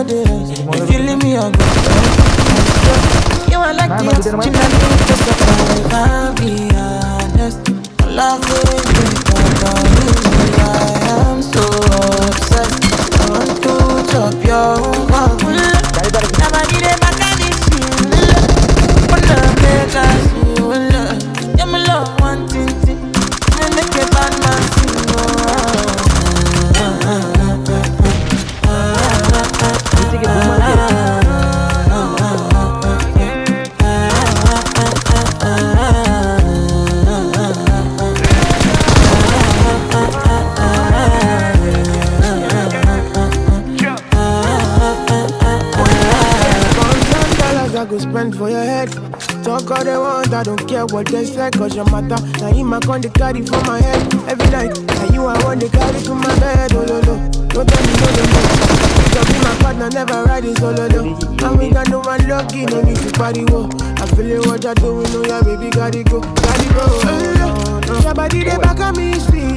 the rest. If you leave me, I'll go. You are like the oxygen I need to survive. I'll be honest. Love is I am so obsessed. I want to chop your heart. Never need a mechanism. Wanna make us feel. Yeah, my love one thing. Me make a bad man I go spend for your head. Talk all they want, I don't care what they say, cause your matter. Now him I con the carry for my head every night. And you I want the carry to my bed, oh no no. Don't tell me no no no. Because be my partner, never ride it solo no. And we got no one lucky, no need to party wo. I feel it what you're doing, oh yeah baby, gotta go, gotta go. Your body they back on me, see.